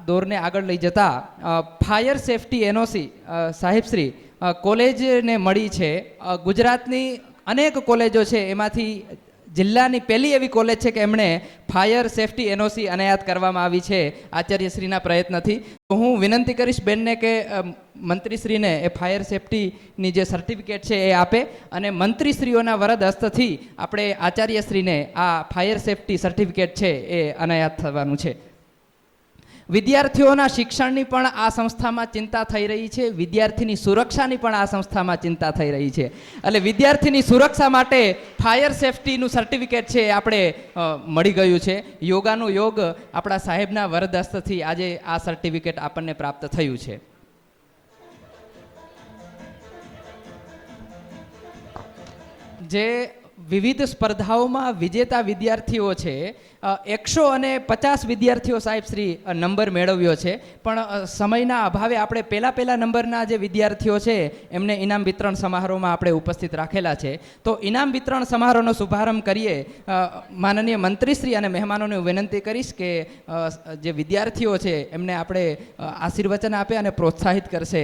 દોરને આગળ લઈ જતા ફાયર સેફટી એનઓસી સાહેબશ્રી કોલેજને મળી છે. ગુજરાતની અનેક કોલેજો છે, એમાંથી જિલ્લાની પહેલી એવી કોલેજ છે કે એમણે ફાયર સેફટી એનઓસી અનાયત કરવામાં આવી છે આચાર્યશ્રીના પ્રયત્નથી. તો હું વિનંતી કરીશ બેનને કે મંત્રીશ્રીને એ ફાયર સેફટીની જે સર્ટિફિકેટ છે એ આપે અને મંત્રીશ્રીઓના વરદ હસ્તથી આપણે આચાર્યશ્રીને આ ફાયર સેફટી સર્ટિફિકેટ છે એ અનાયત થવાનું છે. વિદ્યાર્થીઓના શિક્ષણની પણ આ સંસ્થામાં ચિંતા થઈ રહી છે, વિદ્યાર્થીની સુરક્ષાની પણ આ સંસ્થામાં ચિંતા થઈ રહી છે. એટલે વિદ્યાર્થીની સુરક્ષા માટે ફાયર સેફટીનું સર્ટિફિકેટ છે આપણે મળી ગયું છે. યોગાનું યોગ આપણા સાહેબના વરદ હસ્તથી આજે આ સર્ટિફિકેટ આપણને પ્રાપ્ત થયું છે. જે વિવિધ સ્પર્ધાઓમાં વિજેતા વિદ્યાર્થીઓ છે, 150 વિદ્યાર્થીઓ સાહેબ શ્રી નંબર મેળવ્યો છે. પણ સમયના અભાવે આપણે પહેલા નંબરના જે વિદ્યાર્થીઓ છે એમને ઇનામ વિતરણ સમારોહમાં આપણે ઉપસ્થિત રાખેલા છે. તો ઇનામ વિતરણ સમારોહનો શુભારંભ કરીએ. માનનીય મંત્રીશ્રી અને મહેમાનોને વિનંતી કરીશ કે જે વિદ્યાર્થીઓ છે એમને આપણે આશીર્વચન આપે અને પ્રોત્સાહિત કરશે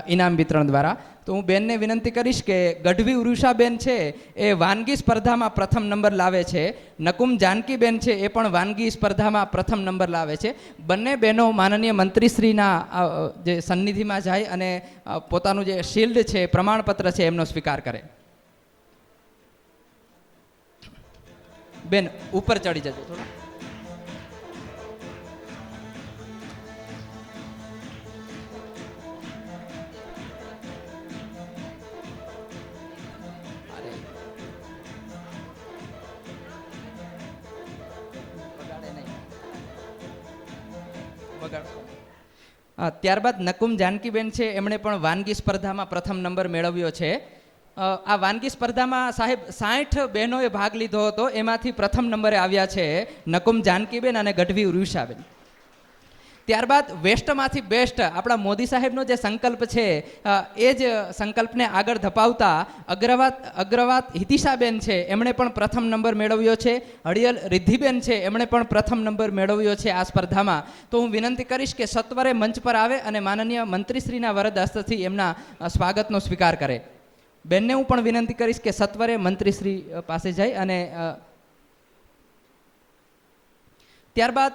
ઇનામ વિતરણ દ્વારા. તો હું બેનને વિનંતી કરીશ કે ગઢવી ઉરુષાબેન છે એ વાનગી સ્પર્ધામાં પ્રથમ નંબર લાવે છે. નકુમ જાનકીબેન છે એ પણ વાનગી સ્પર્ધામાં પ્રથમ નંબર લાવે છે. બંને બહેનો માનનીય મંત્રીશ્રીના જે સન્નિધિમાં જાય અને પોતાનું જે શિલ્ડ છે, પ્રમાણપત્ર છે એમનો સ્વીકાર કરે. બેન ઉપર ચડી જજો થોડા. ત્યારબાદ નકુમ જાનકીબેન છે એમણે પણ વાનગી સ્પર્ધામાં પ્રથમ નંબર મેળવ્યો છે. આ વાનગી સ્પર્ધામાં સાહેબ 60 બહેનોએ ભાગ લીધો હતો, એમાંથી પ્રથમ નંબરે આવ્યા છે નકુમ જાનકીબેન અને ગઢવી ઉરુષાબેન. ત્યારબાદ વેસ્ટમાંથી બેસ્ટ આપણા મોદી સાહેબનો જે સંકલ્પ છે એ જ સંકલ્પને આગળ ધપાવતા અગ્રવાત હિતિશાબેન છે એમણે પણ પ્રથમ નંબર મેળવ્યો છે. હળિયલ રિદ્ધિબેન છે એમણે પણ પ્રથમ નંબર મેળવ્યો છે આ સ્પર્ધામાં. તો હું વિનંતી કરીશ કે સત્વરે મંચ પર આવે અને માનનીય મંત્રીશ્રીના વરદ હસ્તથી એમના સ્વાગતનો સ્વીકાર કરે. બેનને હું પણ વિનંતી કરીશ કે સત્વરે મંત્રીશ્રી પાસે જાય અને ત્યારબાદ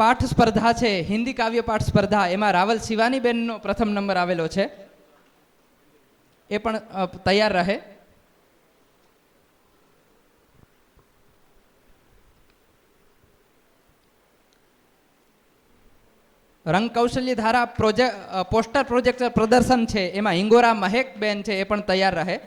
પાઠ સ્પર્ધા છે, હિન્દી કાવ્ય પાઠ સ્પર્ધા, એમાં રાવલ શિવાની બેનનો પ્રથમ નંબર આવેલો છે. એ પણ તૈયાર રહે. રંગ કૌશલ્ય ધારા પોસ્ટર પ્રોજેક્ટ પ્રદર્શન છે એમાં હિંગોરા મહેક બેન છે એ પણ તૈયાર રહે.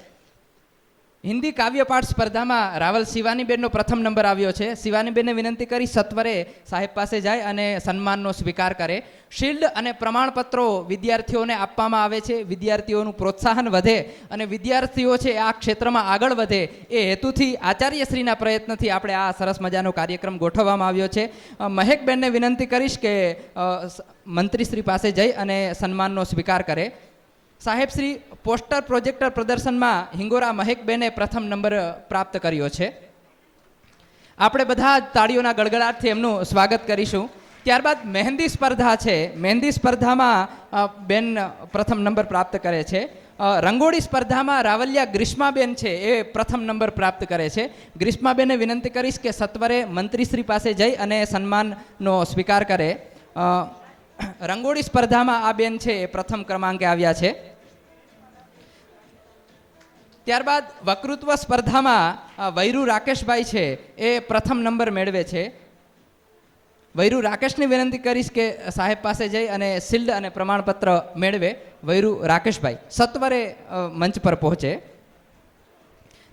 હિન્દી કાવ્ય પાઠ સ્પર્ધામાં રાવલ શિવાનીબેનનો પ્રથમ નંબર આવ્યો છે. શિવાનીબેનને વિનંતી કરી સત્વરે સાહેબ પાસે જાય અને સન્માનનો સ્વીકાર કરે. શિલ્ડ અને પ્રમાણપત્રો વિદ્યાર્થીઓને આપવામાં આવે છે. વિદ્યાર્થીઓનું પ્રોત્સાહન વધે અને વિદ્યાર્થીઓ છે આ ક્ષેત્રમાં આગળ વધે એ હેતુથી આચાર્યશ્રીના પ્રયત્નથી આપણે આ સરસ મજાનો કાર્યક્રમ ગોઠવવામાં આવ્યો છે. મહેકબેનને વિનંતી કરીશ કે મંત્રીશ્રી પાસે જઈ અને સન્માનનો સ્વીકાર કરે. સાહેબશ્રી પોસ્ટર પ્રોજેક્ટર પ્રદર્શનમાં હિંગોરા મહેકબેને પ્રથમ નંબર પ્રાપ્ત કર્યો છે. આપણે બધા તાળીઓના ગડગડાટથી એમનું સ્વાગત કરીશું. ત્યારબાદ મહેંદી સ્પર્ધા છે. મહેંદી સ્પર્ધામાં બેન પ્રથમ નંબર પ્રાપ્ત કરે છે. રંગોળી સ્પર્ધામાં રાવલિયા ગ્રીષ્માબેન છે એ પ્રથમ નંબર પ્રાપ્ત કરે છે. ગ્રીષ્માબેનને વિનંતી કરીશ કે સત્વરે મંત્રીશ્રી પાસે જઈ અને સન્માનનો સ્વીકાર કરે. રંગોળી સ્પર્ધામાં આ બેન છે એ પ્રથમ ક્રમાંકે આવ્યા છે. ત્યારબાદ વક્તૃત્વ સ્પર્ધામાં વૈરુ રાકેશભાઈ છે એ પ્રથમ નંબર મેળવે છે. વૈરુ રાકેશની વિનંતી કરીશ કે સાહેબ પાસે જઈ અને શિલ્ડ અને પ્રમાણપત્ર મેળવે. વૈરુ રાકેશભાઈ સત્વરે મંચ પર પહોંચે.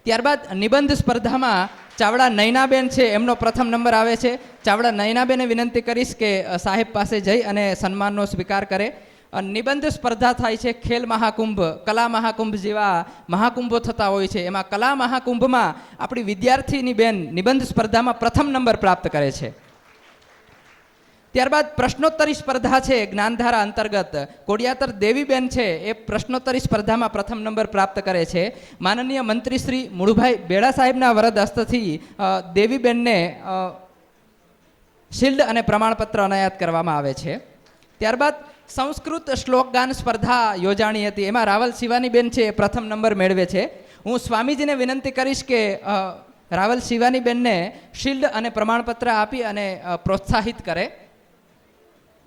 ત્યારબાદ નિબંધ સ્પર્ધામાં ચાવડા નયનાબેન છે એમનો પ્રથમ નંબર આવે છે. ચાવડા નયનાબેને વિનંતી કરીશ કે સાહેબ પાસે જઈ અને સન્માનનો સ્વીકાર કરે. નિબંધ સ્પર્ધા થાય છે. ખેલ મહાકુંભ, કલા મહાકુંભ જેવા મહાકુંભો થતા હોય છે. એમાં કલા મહાકુંભમાં આપણી વિદ્યાર્થીની બેન નિબંધ સ્પર્ધામાં પ્રથમ નંબર પ્રાપ્ત કરે છે. ત્યારબાદ પ્રશ્નોત્તરી સ્પર્ધા છે જ્ઞાનધારા અંતર્ગત. કોડિયાતર દેવીબેન છે એ પ્રશ્નોત્તરી સ્પર્ધામાં પ્રથમ નંબર પ્રાપ્ત કરે છે. માનનીય મંત્રી શ્રી મુળુભાઈ બેડા સાહેબના વરદ હસ્તથી દેવીબેનને શિલ્ડ અને પ્રમાણપત્ર અનાયત કરવામાં આવે છે. ત્યારબાદ સંસ્કૃત શ્લોક ગાન સ્પર્ધા યોજાણી હતી. એમાં રાવલ શિવાનીબેન છે એ પ્રથમ નંબર મેળવે છે. હું સ્વામીજીને વિનંતી કરીશ કે રાવલ શિવાનીબેનને શિલ્ડ અને પ્રમાણપત્ર આપી અને પ્રોત્સાહિત કરે.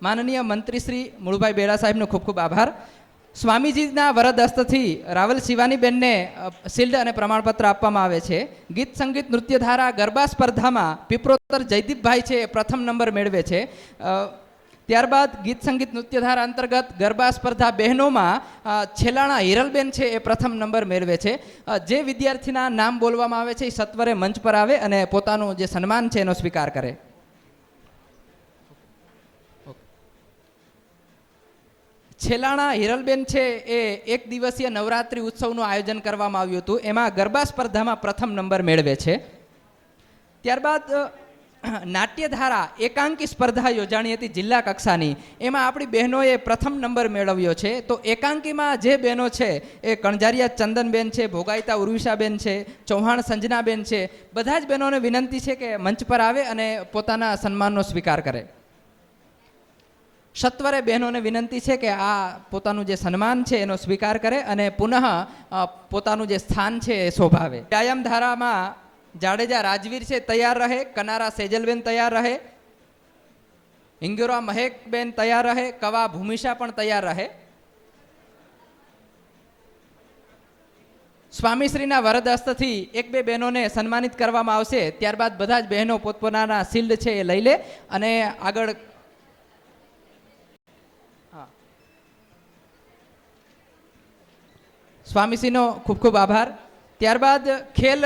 માનનીય મંત્રી શ્રી મુળુભાઈ બેડા સાહેબનો ખૂબ ખૂબ આભાર. સ્વામીજીના વરદ હસ્તથી રાવલ શિવાનીબેનને શિલ્ડ અને પ્રમાણપત્ર આપવામાં આવે છે. ગીત સંગીત નૃત્યધારા ગરબા સ્પર્ધામાં પીપરોતર જયદીપભાઈ છે એ પ્રથમ નંબર મેળવે છે. ત્યારબાદ ગીત સંગીત નૃત્યધારા અંતર્ગત ગરબા સ્પર્ધા બહેનોમાં છેલાણા હિરલબેન છે એ પ્રથમ નંબર મેળવે છે. જે વિદ્યાર્થીના નામ બોલવામાં આવે છે એ સત્વરે મંચ પર આવે અને પોતાનું જે સન્માન છે એનો સ્વીકાર કરે. છેલાણા હિરલબેન છે એ એક દિવસીય નવરાત્રિ ઉત્સવનું આયોજન કરવામાં આવ્યું હતું. એમાં ગરબા સ્પર્ધામાં પ્રથમ નંબર મેળવે છે. ત્યારબાદ નાટ્યધારા એકાંકી સ્પર્ધા યોજાણી હતી જિલ્લા કક્ષાની. એમાં આપણી બહેનોએ પ્રથમ નંબર મેળવ્યો છે. તો એકાંકીમાં જે બહેનો છે એ કણઝારિયા ચંદનબેન છે, ભોગાઈતા ઉર્વિશાબેન છે, ચૌહાણ સંજનાબેન છે, બધા જ બહેનોને વિનંતી છે કે મંચ પર આવે અને પોતાના સન્માનનો સ્વીકાર કરે. સત્વરે બહેનોને વિનંતી છે કે આ પોતાનું જે સન્માન છે એનો સ્વીકાર કરે અને પુનઃ પોતાનું જે સ્થાન છે એ શોભાવે. વ્યાયામ ધારામાં જાડેજા રાજવીર છે તૈયાર રહે, કનારા સેજલબેન તૈયાર રહે, હિંગોરા મહેકબેન તૈયાર રહે, કવા ભૂમિશા પણ તૈયાર રહે. સ્વામીશ્રીના વરદ હસ્તથી એક બે બહેનોને સન્માનિત કરવામાં આવશે. ત્યારબાદ બધા જ બહેનો પોતપોતાના શિલ્ડ છે એ લઈ લે અને આગળ સ્વામીશ્રીનો ખૂબ ખૂબ આભાર. ત્યારબાદ ખેલ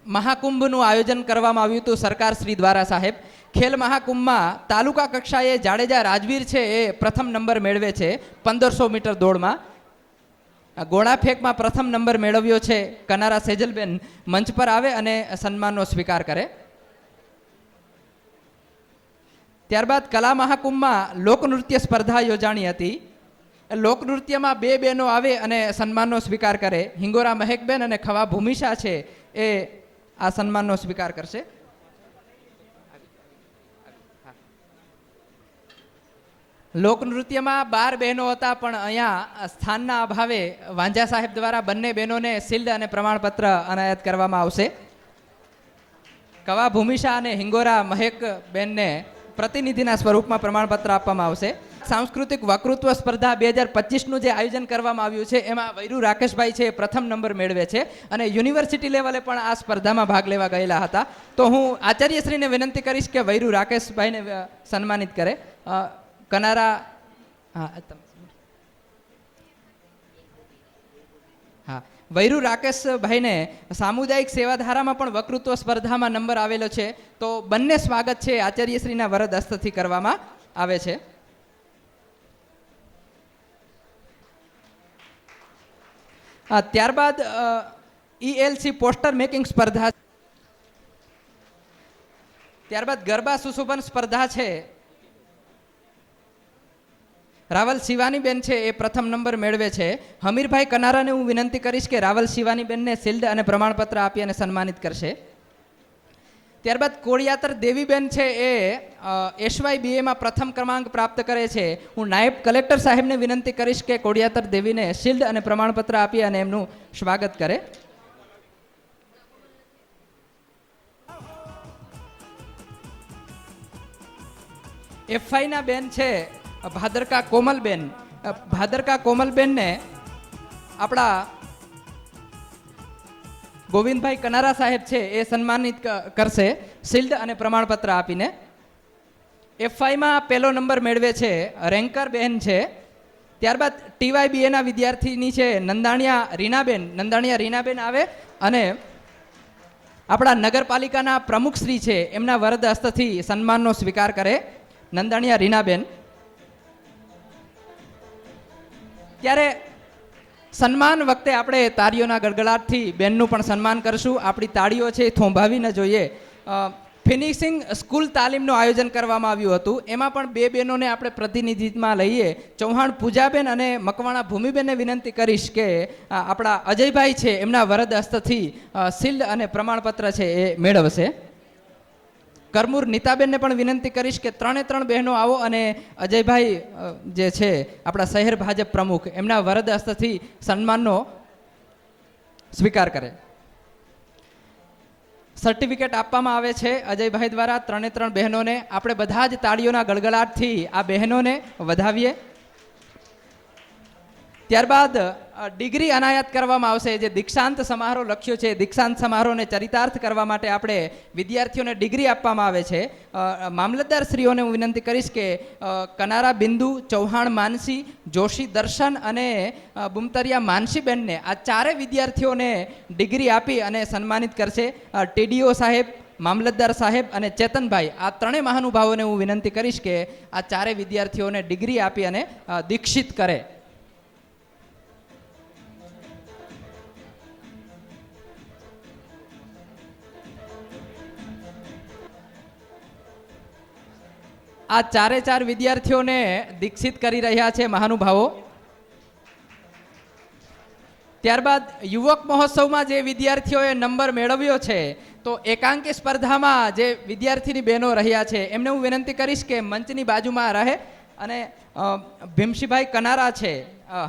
મહાકુંભનું આયોજન કરવામાં આવ્યું હતું સરકાર શ્રી દ્વારા સાહેબ. ખેલ મહાકુંભમાં તાલુકા કક્ષાએ જાડેજા રાજવીર છે એ પ્રથમ નંબર મેળવે છે 1500 મીટર દોડમાં. ગોળા ફેંકમાં પ્રથમ નંબર મેળવ્યો છે કનારા સેજલબેન. મંચ પર આવે અને સન્માનનો સ્વીકાર કરે. ત્યારબાદ કલા મહાકુંભમાં લોકનૃત્ય સ્પર્ધા યોજાણી હતી. લોકનૃત્યમાં બે બહેનો આવે અને સન્માનનો સ્વીકાર કરે. હિંગોરા મહેકબેન અને ખવા ભૂમિશા છે એ આ સન્માનનો સ્વીકાર કરશે. લોકનૃત્યમાં 12 બહેનો હતા પણ અહીંયા સ્થાનના અભાવે વાંઝા સાહેબ દ્વારા બંને બહેનોને શિલ્ડ અને પ્રમાણપત્ર અનાયત કરવામાં આવશે. કવા ભૂમિશા અને હિંગોરા મહેક બેનને પ્રતિનિધિના સ્વરૂપમાં પ્રમાણપત્ર આપવામાં આવશે. સાંસ્કૃતિક વક્તૃત્વ સ્પર્ધા 2025નું જે આયોજન કરવામાં આવ્યું છે એમાં વૈરુ રાકેશભાઈ છે પ્રથમ નંબર મેળવે છે અને યુનિવર્સિટી લેવલે પણ આ સ્પર્ધામાં ભાગ લેવા ગયેલા હતા. તો હું આચાર્યશ્રીને વિનંતી કરીશ કે વૈરુ રાકેશભાઈને સન્માનિત કરે. કનારા વૈરુ રાકેશભાઈને સામુદાયિક સેવાધારામાં પણ વક્તૃત્વ સ્પર્ધામાં નંબર આવેલો છે. તો બંને સ્વાગત છે આચાર્યશ્રીના વરદ હસ્તથી કરવામાં આવે છે. ત્યારબાદ ELC પોસ્ટર મેકિંગ સ્પર્ધા. ત્યારબાદ ગરબા સુશોભન સ્પર્ધા છે. રાવલ શિવાનીબેન છે એ પ્રથમ નંબર મેળવે છે. હમીરભાઈ કનારાને હું વિનંતી કરીશ કે રાવલ શિવાનીબેનને શિલ્ડ અને પ્રમાણપત્ર આપી અને સન્માનિત કરશે. ત્યારબાદ કોળિયાતર દેવીબેન છે એ SYBAમાં પ્રથમ ક્રમાંક પ્રાપ્ત કરે છે. હું નાયબ કલેક્ટર સાહેબને વિનંતી કરીશ કે કોળિયાતર દેવીને શિલ્ડ અને પ્રમાણપત્ર આપી અને એમનું સ્વાગત કરે. FIના બેન છે ભાદરકા કોમલબેન. ભાદરકા કોમલબેનને આપણા ગોવિંદભાઈ કનારા સાહેબ છે એ સન્માનિત કરશે શિલ્ડ અને પ્રમાણપત્ર આપીને. FIમાં પહેલો નંબર મેળવે છે રેન્કર બેન છે. ત્યારબાદ TYBAના વિદ્યાર્થીની છે નંદાણીયા રીનાબેન આવે અને આપણા નગરપાલિકાના પ્રમુખશ્રી છે એમના વરદ હસ્તથી સન્માનનો સ્વીકાર કરે નંદાણીયા રીનાબેન. ત્યારે સન્માન વખતે આપણે તાળીઓના ગડગડાટથી બેનનું પણ સન્માન કરશું. આપણી તાળીઓ છે એ થોંભાવી ન જોઈએ. ફિનિશિંગ સ્કૂલ તાલીમનું આયોજન કરવામાં આવ્યું હતું. એમાં પણ બે બહેનોને આપણે પ્રતિનિધિત્વમાં લઈએ. ચૌહાણ પૂજાબેન અને મકવાણા ભૂમિબેનને વિનંતી કરીશ કે આપણા અજયભાઈ છે એમના વરદ હસ્તથી શિલ્ડ અને પ્રમાણપત્ર છે એ મેળવશે. કરમૂર નીતાબેનને પણ વિનંતી કરીશ કે ત્રણે ત્રણ બહેનો આવો અને અજયભાઈ જે છે આપણા શહેર ભાજપ પ્રમુખ એમના વરદ હસ્તથી સન્માનનો સ્વીકાર કરે. સર્ટિફિકેટ આપવામાં આવે છે અજયભાઈ દ્વારા ત્રણે ત્રણ બહેનોને. આપણે બધા જ તાળીઓના ગળગળાટથી આ બહેનોને વધાવીએ. ત્યારબાદ ડિગ્રી અનાયત કરવામાં આવશે. જે દીક્ષાંત સમારોહ લખ્યો છે, દીક્ષાંત સમારોહને ચરિતાર્થ કરવા માટે આપણે વિદ્યાર્થીઓને ડિગ્રી આપવામાં આવે છે. મામલતદાર શ્રીઓને હું વિનંતી કરીશ કે કનારા બિંદુ, ચૌહાણ માનસી, જોશી દર્શન અને બુમતરિયા માનસીબેનને આ ચારે વિદ્યાર્થીઓને ડિગ્રી આપી અને સન્માનિત કરશે. ટીડીઓ સાહેબ, મામલતદાર સાહેબ અને ચેતનભાઈ, આ ત્રણેય મહાનુભાવોને હું વિનંતી કરીશ કે આ ચારે વિદ્યાર્થીઓને ડિગ્રી આપી અને દીક્ષિત કરે. આ ચારે ચાર વિદ્યાર્થીઓને દીક્ષિત કરી રહ્યા છે મહાનુભાવો. ત્યારબાદ યુવક મહોત્સવમાં જે વિદ્યાર્થીઓએ નંબર મેળવ્યો છે, તો એકાંકી સ્પર્ધામાં જે વિદ્યાર્થીની બહેનો રહ્યા છે એમને હું વિનંતી કરીશ કે મંચની બાજુમાં રહે અને ભીમસિંહભાઈ કનારા છે,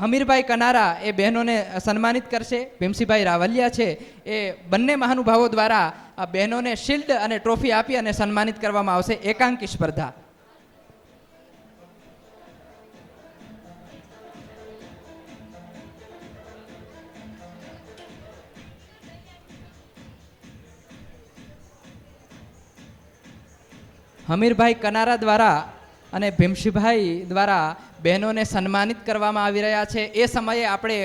હમીરભાઈ કનારા એ બહેનોને સન્માનિત કરશે. ભીમસિંહભાઈ રાવલિયા છે, એ બંને મહાનુભાવો દ્વારા આ બહેનોને શિલ્ડ અને ટ્રોફી આપી અને સન્માનિત કરવામાં આવશે. એકાંકી સ્પર્ધા. હમીરભાઈ કનારા દ્વારા અને ભીમસિંહભાઈ દ્વારા બહેનોને સન્માનિત કરવામાં આવી રહ્યા છે. એ સમયે આપણે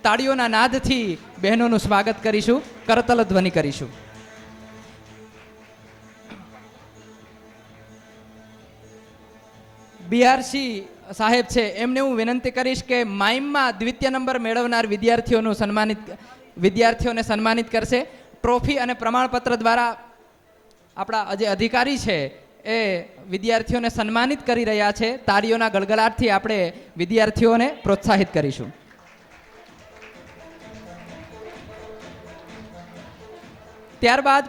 તાળીઓના નાદથી બહેનોનું સ્વાગત કરીશું, કરતલ ધ્વનિ કરીશું. બીઆરસી સાહેબ છે, એમને હું વિનંતી કરીશ કે માઇમમાં દ્વિતીય નંબર મેળવનાર વિદ્યાર્થીઓને સન્માનિત કરશે. ટ્રોફી અને પ્રમાણપત્ર દ્વારા આપણા જે અધિકારી છે એ વિદ્યાર્થીઓને સન્માનિત કરી રહ્યા છે. તાળીઓના ગળગળાટથી આપણે વિદ્યાર્થીઓને પ્રોત્સાહિત કરીશું. ત્યારબાદ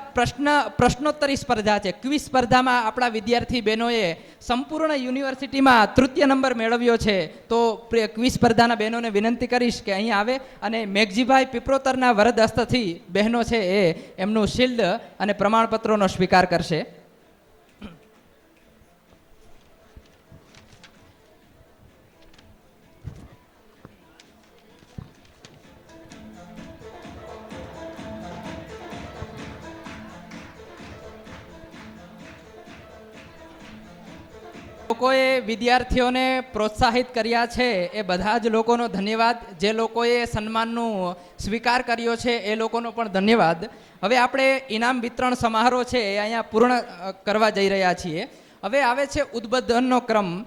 પ્રશ્નોત્તરી સ્પર્ધા છે. ક્વિઝ સ્પર્ધામાં આપણા વિદ્યાર્થી બહેનોએ સંપૂર્ણ યુનિવર્સિટીમાં તૃતીય નંબર મેળવ્યો છે. તો ક્વિઝ સ્પર્ધાના બહેનોને વિનંતી કરીશ કે અહીં આવે અને મેઘજીભાઈ પીપરોતરના વરદ હસ્તથી બહેનો છે એ એમનું શિલ્ડ અને પ્રમાણપત્રોનો સ્વીકાર કરશે. લોકોએ વિદ્યાર્થીઓને પ્રોત્સાહિત કર્યા છે એ બધા જ લોકોનો ધન્યવાદ. જે લોકોએ સન્માનનું સ્વીકાર કર્યો છે એ લોકોનો પણ ધન્યવાદ. હવે આપણે ઇનામ વિતરણ સમારોહ છે એ અહીંયા પૂર્ણ કરવા જઈ રહ્યા છીએ. હવે આવે છે ઉદ્બોધનનો ક્રમ.